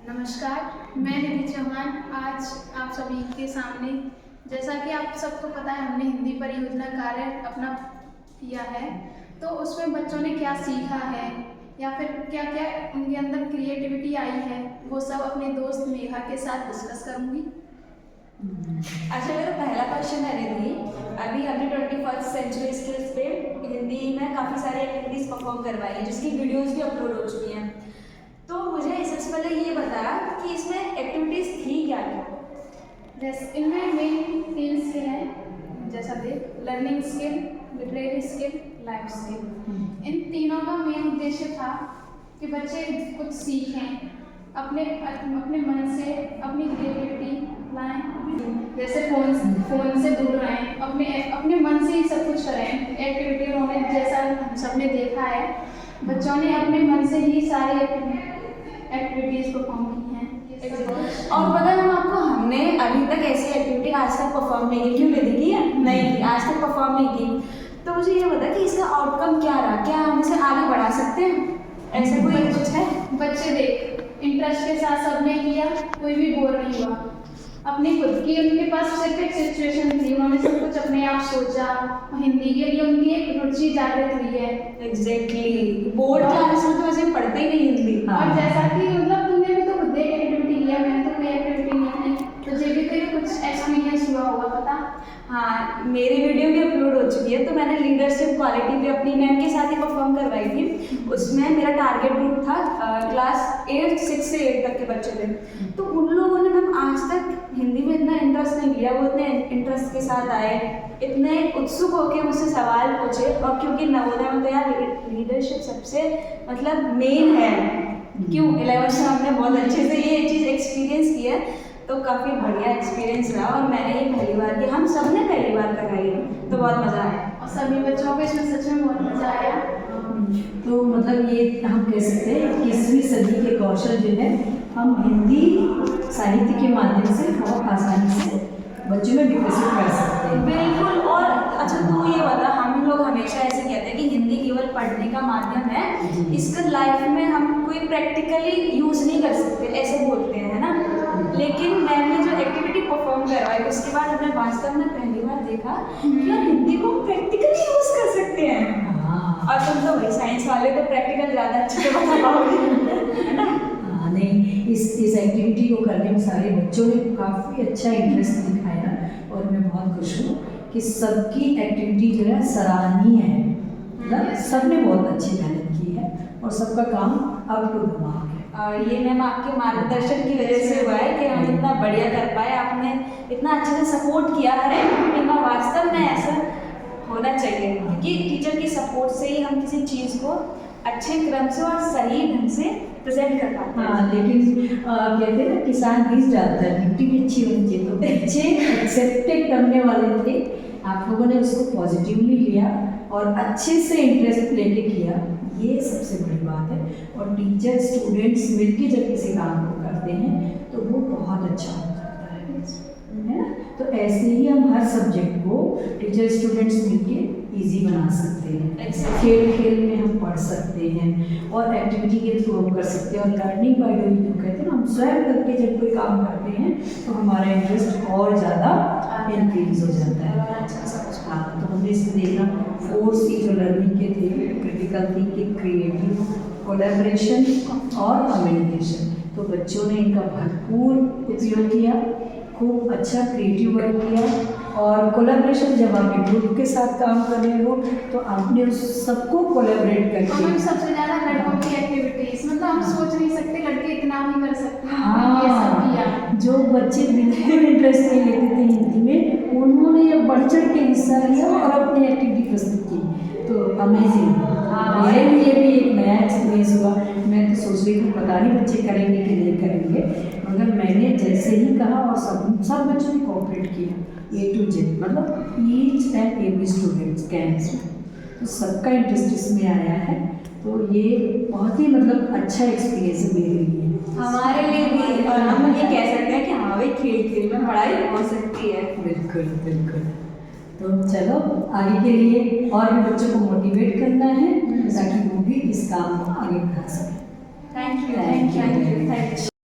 नमस्कार, मैं निधि चौहान। आज आप सभी के सामने, जैसा कि आप सबको पता है, हमने हिंदी परियोजना कार्य अपना किया है, तो उसमें बच्चों ने क्या सीखा है या फिर क्या क्या उनके अंदर क्रिएटिविटी आई है, वो सब अपने दोस्त मेघा के साथ डिस्कस करूँगी। अच्छा, मेरा पहला क्वेश्चन है निधि, अभी हमने 21st सेंचुरी स्किल्स पे हिंदी में काफ़ी सारी एक्टिविटीज़ परफॉर्म करवाई हैं, जिसकी वीडियोज़ भी अपलोड हो चुकी हैं। तो मुझे सबसे पहले ये बता कि इसमें एक्टिविटीज़ थी क्या क्या? जैसे इनमें मेन 3 स्किल हैं, जैसा देख learning skill, literary skill, life skill. इन तीनों का मेन उद्देश्य था कि बच्चे कुछ सीखें, अपने मन से अपनी क्रिएटिविटी लाएं, जैसे फोन से दूर रहें, अपने मन से ही सब कुछ करें। एक्टिविटी उन्होंने, जैसा सबने देखा है, बच्चों ने अपने मन से ही सारी एक्टिविटीज़ परफॉर्म की हैं। और पता है आपको, हमने अभी तक ऐसी एक्टिविटी आज तक परफॉर्म नहीं की। क्यों निधि की? नहीं की, आज तक परफॉर्म नहीं की। तो मुझे ये बता कि इसका आउटकम क्या रहा, क्या हम इसे आगे बढ़ा सकते हैं? ऐसा कोई कुछ है? बच्चे देख इंटरेस्ट के साथ सबने किया, कोई भी बोर नहीं हुआ। अपनी खुद की उनके पास सिर्फ एक सिचुएशन थी, उन्होंने सब कुछ अपने आप सोचा। हिंदी के लिए उनकी एक रुचि जागृत हुई है। एग्जैक्टली, बोर्ड क्लास में तो वैसे पढ़ते ही नहीं हिंदी। और जैसा कि मतलब तुमने भी तो खुद एक एक्टिविटी किया, मैंने तो कोई एक्टिविटी नहीं की, तो जे भी कोई कुछ एक्सपीरियंस हुआ होगा पता? हाँ, मेरी वीडियो भी अपलोड हो चुकी है। तो मैंने लीडरशिप क्वालिटी पे अपनी मैम के साथ ही परफॉर्म करवाई थी। उसमें मेरा टारगेट ग्रुप था क्लास 8 6 से 8 तक के बच्चे थे। तो उन लोगों ने मैम आज तक हिंदी में इतना इंटरेस्ट नहीं लिया। वो इतने इंटरेस्ट के साथ आए, इतने उत्सुक होकर मुझसे सवाल पूछे। और क्योंकि नवोदय में तो यार लीडरशिप सबसे मतलब मेन है, क्यों 11th में हमने बहुत अच्छे से ये चीज़ एक्सपीरियंस की है, तो काफ़ी बढ़िया एक्सपीरियंस रहा। और मैंने ये पहली बार की, हम सब ने पहली बार कराई है, तो बहुत मज़ा आया। और सभी बच्चों को इसमें सच में बहुत मज़ा आया। तो मतलब ये हम कह सकते हैं 21वीं सदी के कौशल जो है, हम हिंदी साहित्य के माध्यम से बहुत आसानी से बच्चों में विकसित कर सकते हैं। बिल्कुल। और अच्छा, तू ये बता, हम लोग हमेशा ऐसे कहते हैं कि हिंदी केवल पढ़ने का माध्यम है, इसका लाइफ में हम कोई प्रैक्टिकली यूज़ नहीं कर सकते, ऐसे बोलते हैं, है ना? लेकिन मैंने जो एक्टिविटी परफॉर्म करवाई, उसके बाद हमने वास्तव में पहली बार देखा कि यार हिंदी को प्रैक्टिकली यूज़ कर सकते हैं। और तुम तो भाई साइंस वाले, तो प्रैक्टिकल ज़्यादा अच्छे से बता पाओगे, है ना? हाँ, नहीं, इस एक्टिविटी को करने में सारे बच्चों ने काफ़ी अच्छा इंटरेस्ट दिखाया। और मैं बहुत खुश हूँ कि सबकी एक्टिविटी जो है सराहनीय है। मतलब सबने बहुत अच्छी मेहनत की है और सबका काम अप टू द मार्क है। ये मैम आपके मार्गदर्शन की वजह से हुआ है कि हम इतना बढ़िया कर पाए। आपने इतना अच्छे से सपोर्ट किया हर एक्टिविटी में। वास्तव में ऐसा होना चाहिए, क्योंकि टीचर की सपोर्ट से ही हम किसी चीज़ को अच्छे क्रम से और सही ढंग से प्रेजेंट कर पाते हैं। हाँ, लेकिन कहते हैं ना, किसान बीज डालता है, मिट्टी भी अच्छी होनी चाहिए। तो बच्चे एक्सेप्टेड करने वाले थे, आप लोगों ने उसको पॉजिटिवली लिया और अच्छे से इंटरेस्ट लेके किया, ये सबसे बड़ी बात है। और टीचर स्टूडेंट्स मिलके जब किसी काम को करते हैं तो वो बहुत अच्छा हो जाता है ना? तो ऐसे ही हम हर सब्जेक्ट को टीचर स्टूडेंट्स मिलके इजी बना सकते हैं। खेल खेल में हम पढ़ सकते हैं और एक्टिविटी के थ्रू हम कर सकते हैं। और लर्निंग बाय डूइंग जो कहते हैं ना, हम स्वयं करके जब कोई काम करते हैं तो हमारा इंटरेस्ट और ज़्यादा इंक्रीज हो जाता है। हाँ, तो हमने इसमें देखना 4 C जो लर्निंग के थे, क्रिटिकल थिंकिंग, क्रिएटिव, कोलैबोरेशन और कम्युनिकेशन। तो बच्चों ने इनका भरपूर उपयोग किया, खूब अच्छा क्रिएटिव वर्क किया। और कोलैबोरेशन, जब आप एक ग्रुप के साथ काम कर रहे हो तो आपने उस सबको कोलैबोरेट करके। और सबसे ज़्यादा लड़कों की एक्टिविटीज, मतलब हम सोच नहीं सकते लड़के इतना भी कर सकते हैं। हाँ, ये सब किया। जो बच्चे बिल्कुल इंटरेस्ट नहीं लेते थे हिंदी में, उन्होंने ये बढ़ चढ़ के हिस्सा लिया और अपनी एक्टिविटी प्रस्तुत की। तो अमेजिंग। मेरे लिए भी एक नया एक्सपीरियंस हुआ। मैं तो सोच रही थी पता नहीं बच्चे करेंगे कि नहीं करेंगे, मगर मैंने जैसे ही कहा और सब बच्चों ने कोऑपरेट किया, A to Z, मतलब each and every students can. तो सबका इंटरेस्ट इसमें आया है। तो ये बहुत ही मतलब अच्छा एक्सपीरियंस है मेरे लिए, हमारे लिए भी। और हम ये कह सकते हैं कि हाँ भाई, खेल खेल में पढ़ाई हो सकती है। बिल्कुल बिल्कुल। तो चलो, आगे के लिए और भी बच्चों को मोटिवेट करना है ताकि वो भी इस काम को आगे बढ़ा सकें। Thank you.